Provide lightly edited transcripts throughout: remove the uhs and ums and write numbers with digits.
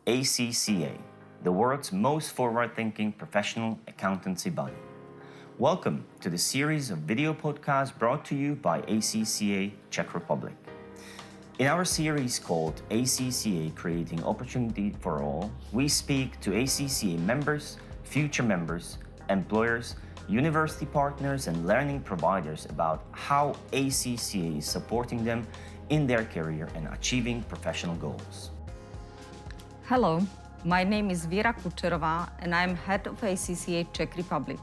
ACCA, the world's most forward-thinking professional accountancy body. Welcome to the series of video podcasts brought to you by ACCA Czech Republic. In our series called ACCA Creating Opportunity for All, we speak to ACCA members, future members, employers, university partners, and learning providers about how ACCA is supporting them in their career and achieving professional goals. Hello, my name is Věra Kučerová and I'm head of ACCA Czech Republic.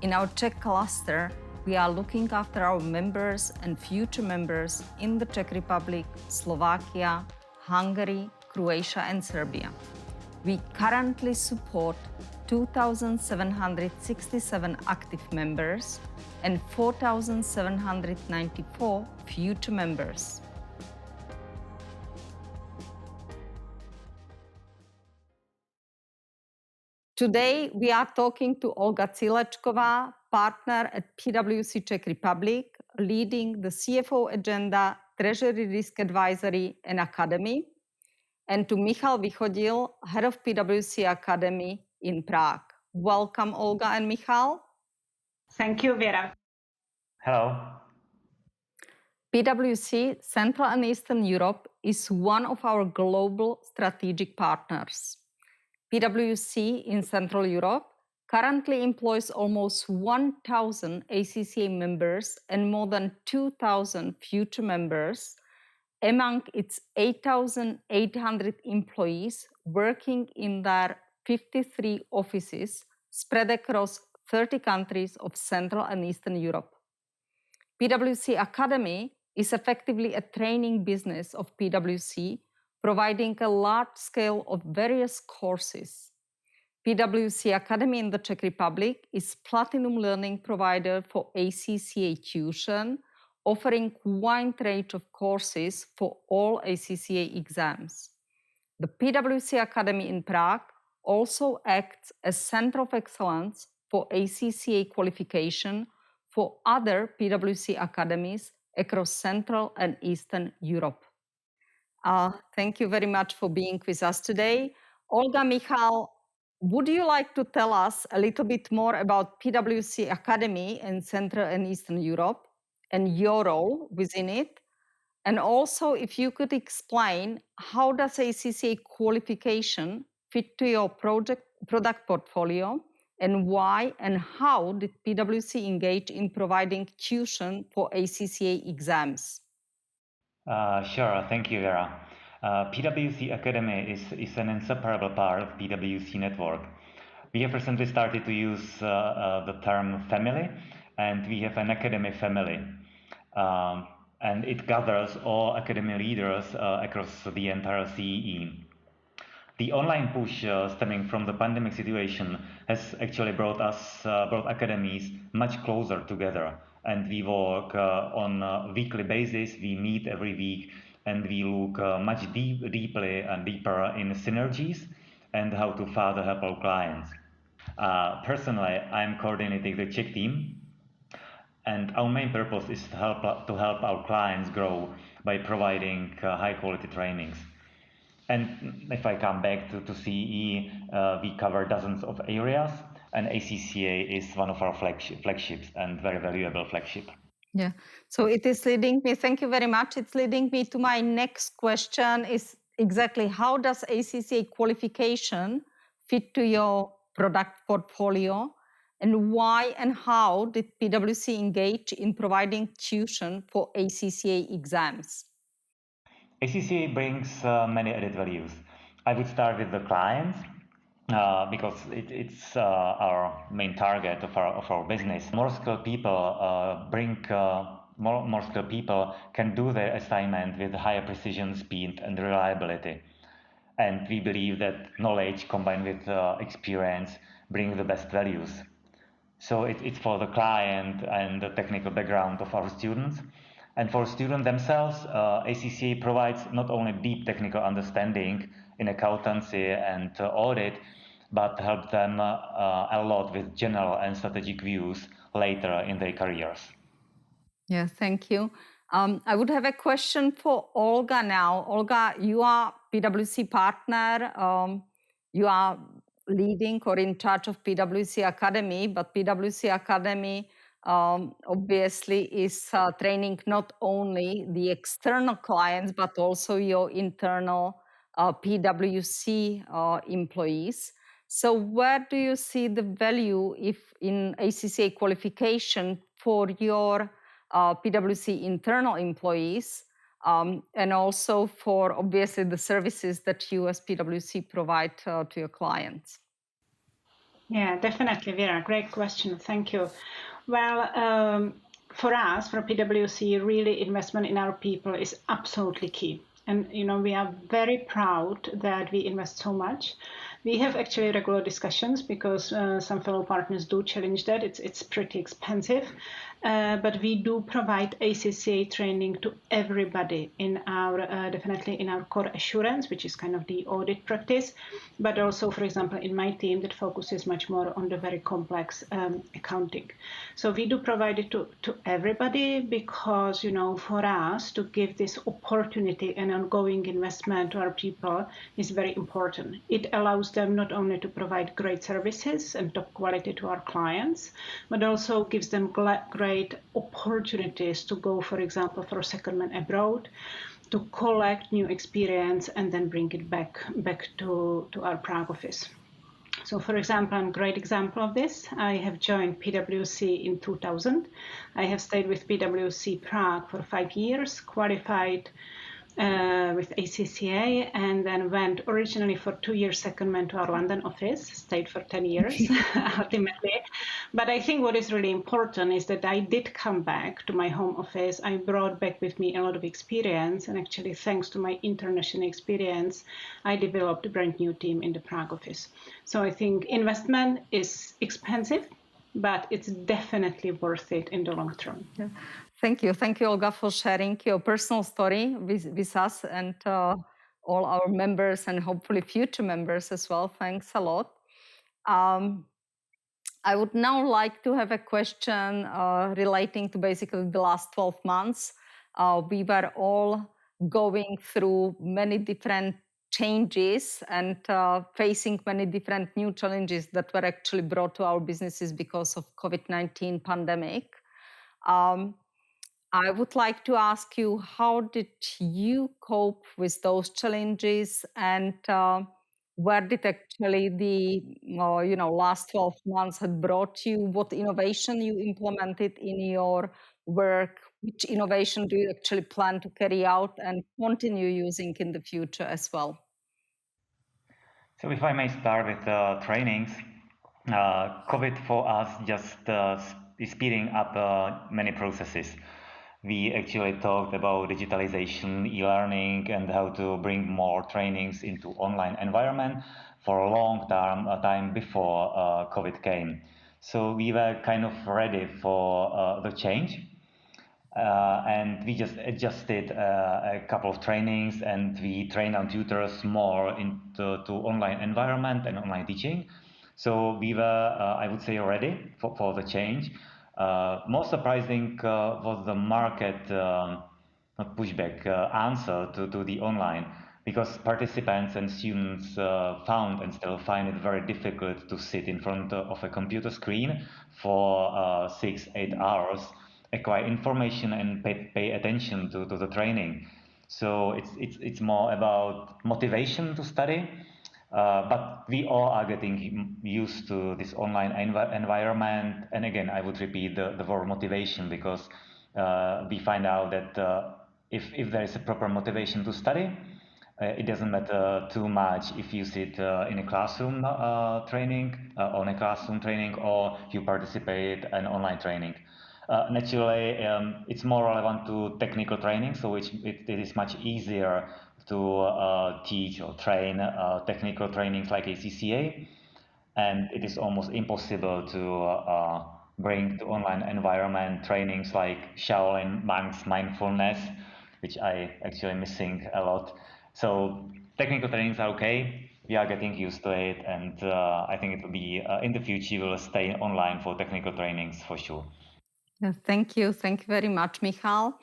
In our Czech cluster, we are looking after our members and future members in the Czech Republic, Slovakia, Hungary, Croatia and Serbia. We currently support 2,767 active members and 4,794 future members. Today, we are talking to Olga Cilečková, partner at PwC Czech Republic, leading the CFO agenda, Treasury Risk Advisory and Academy, and to Michal Vychodil, head of PwC Academy in Prague. Welcome, Olga and Michal. Thank you, Vera. Hello. PwC Central and Eastern Europe is one of our global strategic partners. PwC in Central Europe currently employs almost 1,000 ACCA members and more than 2,000 future members among its 8,800 employees working in their 53 offices spread across 30 countries of Central and Eastern Europe. PwC Academy is effectively a training business of PwC, providing a large scale of various courses. PwC Academy in the Czech Republic is platinum learning provider for ACCA tuition, offering wide range of courses for all ACCA exams. The PwC Academy in Prague also acts as Center of Excellence for ACCA qualification for other PwC academies across Central and Eastern Europe. Thank you very much for being with us today. Olga, Michal, would you like to tell us a little bit more about PwC Academy in Central and Eastern Europe and your role within it? And also, if you could explain how does ACCA qualification fit to your product portfolio, and why and how did PwC engage in providing tuition for ACCA exams? Sure, thank you, Vera. PwC Academy is an inseparable part of PwC network. We have recently started to use the term family, and we have an academy family. And it gathers all academy leaders across the entire CEE. The online push stemming from the pandemic situation has actually brought academies much closer together, and we work on a weekly basis. We meet every week, and we look much deeply and deeper in synergies and how to further help our clients. Personally, I'm coordinating the Czech team, and our main purpose is to help our clients grow by providing high-quality trainings. And if I come back to CEE, we cover dozens of areas, and ACCA is one of our flagships and very valuable flagship. Yeah, so it is leading me, thank you very much. It's leading me to my next question is exactly how does ACCA qualification fit to your product portfolio, and why and how did PwC engage in providing tuition for ACCA exams? ACCA brings many added values. I would start with the clients because it's our main target of our business. More skilled people more skilled people can do their assignment with higher precision, speed, and reliability. And we believe that knowledge combined with experience bring the best values. So it's for the client and the technical background of our students. And for students themselves, ACCA provides not only deep technical understanding in accountancy and audit, but help them a lot with general and strategic views later in their careers. Yeah, thank you. I would have a question for Olga now. Olga, you are PwC partner. You are leading or in charge of PwC Academy, but PwC Academy obviously is training not only the external clients, but also your internal PwC employees. So where do you see the value if in ACCA qualification for your PwC internal employees, and also for obviously the services that you as PwC provide to your clients? Yeah, definitely, Vera. Great question. Thank you. Well, for us, for PwC, really investment in our people is absolutely key. And, we are very proud that we invest so much. We have actually regular discussions because some fellow partners do challenge that. It's pretty expensive. But we do provide ACCA training to everybody in our, definitely in our core assurance, which is kind of the audit practice, but also, for example, in my team that focuses much more on the very complex accounting. So we do provide it to everybody because, for us to give this opportunity and ongoing investment to our people is very important. It allows them not only to provide great services and top quality to our clients, but also gives them great opportunities to go, for example, for a secondment abroad, to collect new experience and then bring it back to our Prague office. So, for example, a great example of this, I have joined PwC in 2000. I have stayed with PwC Prague for 5 years, qualified with ACCA, and then went originally for 2 years secondment to our London office, stayed for 10 years ultimately. But I think what is really important is that I did come back to my home office. I brought back with me a lot of experience, and actually thanks to my international experience, I developed a brand new team in the Prague office. So I think investment is expensive, but it's definitely worth it in the long term. Yeah. Thank you, Olga, for sharing your personal story with us and all our members and hopefully future members as well. Thanks a lot. I would now like to have a question relating to basically the last 12 months. We were all going through many different changes and facing many different new challenges that were actually brought to our businesses because of COVID-19 pandemic. I would like to ask you, how did you cope with those challenges, and where did actually the last 12 months had brought you? What innovation you implemented in your work? Which innovation do you actually plan to carry out and continue using in the future as well? So if I may start with trainings, COVID for us just is speeding up many processes. We actually talked about digitalization, e-learning, and how to bring more trainings into online environment for a long time before COVID came. So we were kind of ready for the change. And we just adjusted a couple of trainings, and we trained our tutors more into online environment and online teaching. So we were, I would say, ready for the change. Most surprising was the market pushback answer to the online, because participants and students found and still find it very difficult to sit in front of a computer screen for 6-8 hours, acquire information and pay attention to the training. So it's more about motivation to study. But we all are getting used to this online environment. And again, I would repeat the word motivation, because we find out that if there is a proper motivation to study, it doesn't matter too much if you sit in a classroom training, on a classroom training, or you participate in online training. Naturally, it's more relevant to technical training, so it is much easier to teach or train technical trainings like ACCA, and it is almost impossible to bring to online environment trainings like Shaolin monks mindfulness, which I actually missing a lot. So technical trainings are okay. We are getting used to it, and I think it will be in the future we will stay online for technical trainings for sure. Yeah, thank you very much, Michal.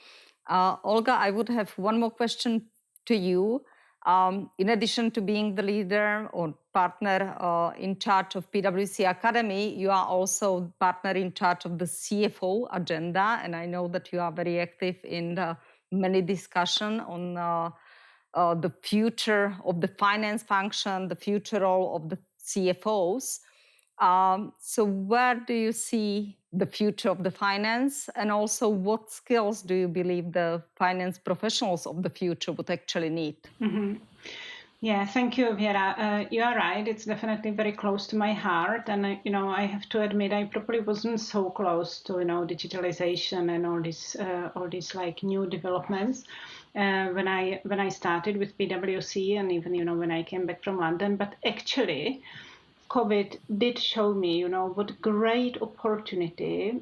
Olga, I would have one more question to you. In addition to being the leader or partner in charge of PwC Academy, you are also partner in charge of the CFO agenda. And I know that you are very active in many discussions on the future of the finance function, the future role of the CFOs. So where do you see the future of the finance, and also what skills do you believe the finance professionals of the future would actually need? Mm-hmm. Yeah, thank you, Vera. You are right. It's definitely very close to my heart, and I have to admit, I probably wasn't so close to digitalization and all these like new developments when I started with PwC, and even when I came back from London. But actually, COVID did show me, what great opportunity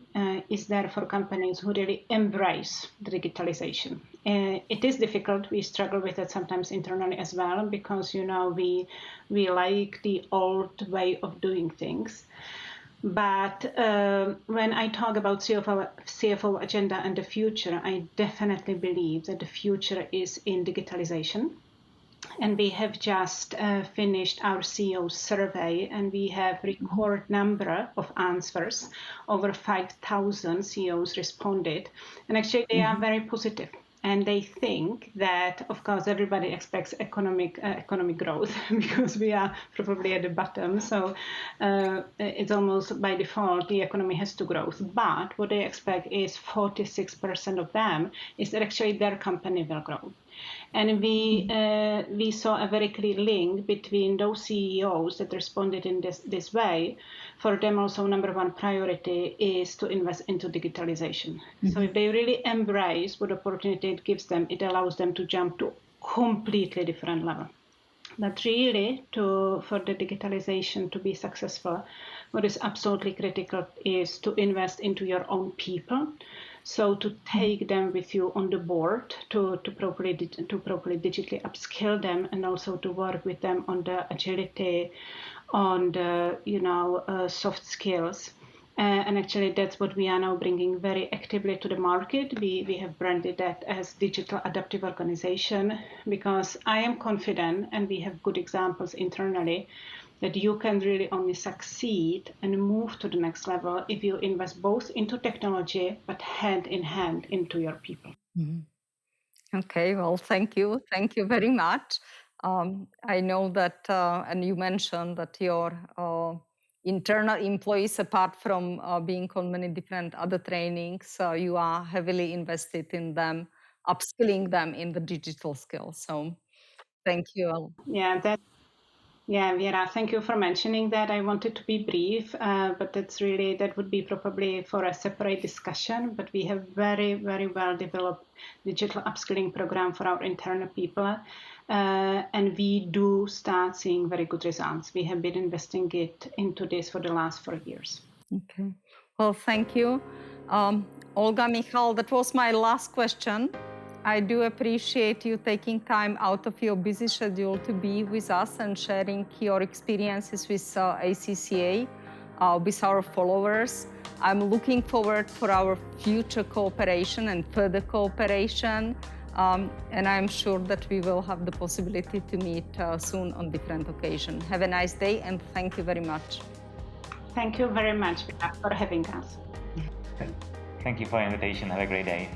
is there for companies who really embrace the digitalization. It is difficult. We struggle with it sometimes internally as well, because, we like the old way of doing things. But when I talk about CFO agenda and the future, I definitely believe that the future is in digitalization. And we have just finished our CEO survey, and we have record number of answers. Over 5,000 CEOs responded, and actually they are very positive. And they think that, of course, everybody expects economic growth because we are probably at the bottom. So it's almost by default the economy has to grow. But what they expect is 46% of them is that actually their company will grow. And we saw a very clear link between those CEOs that responded in this way. For them also, number one priority is to invest into digitalization. Mm-hmm. So if they really embrace what opportunity it gives them, it allows them to jump to completely different level. But really, for the digitalization to be successful, what is absolutely critical is to invest into your own people. So to take them with you on the board, to properly digitally upskill them, and also to work with them on the agility, on the soft skills. And actually, that's what we are now bringing very actively to the market. We have branded that as Digital Adaptive Organization, because I am confident, and we have good examples internally, that you can really only succeed and move to the next level if you invest both into technology, but hand in hand into your people. Mm-hmm. Okay, well, thank you. Thank you very much. I know that, and you mentioned that your internal employees, apart from being on many different other trainings, you are heavily invested in them, upskilling them in the digital skills. So thank you. Yeah, Vera, thank you for mentioning that. I wanted to be brief, but that would be probably for a separate discussion. But we have very, very well developed digital upskilling program for our internal people. And we do start seeing very good results. We have been investing into this for the last 4 years. Okay. Well, thank you. Olga, Michal, that was my last question. I do appreciate you taking time out of your busy schedule to be with us and sharing your experiences with ACCA, with our followers. I'm looking forward for our future cooperation and further cooperation. And I'm sure that we will have the possibility to meet soon on different occasions. Have a nice day, and thank you very much. Thank you very much for having us. Thank you for the invitation. Have a great day.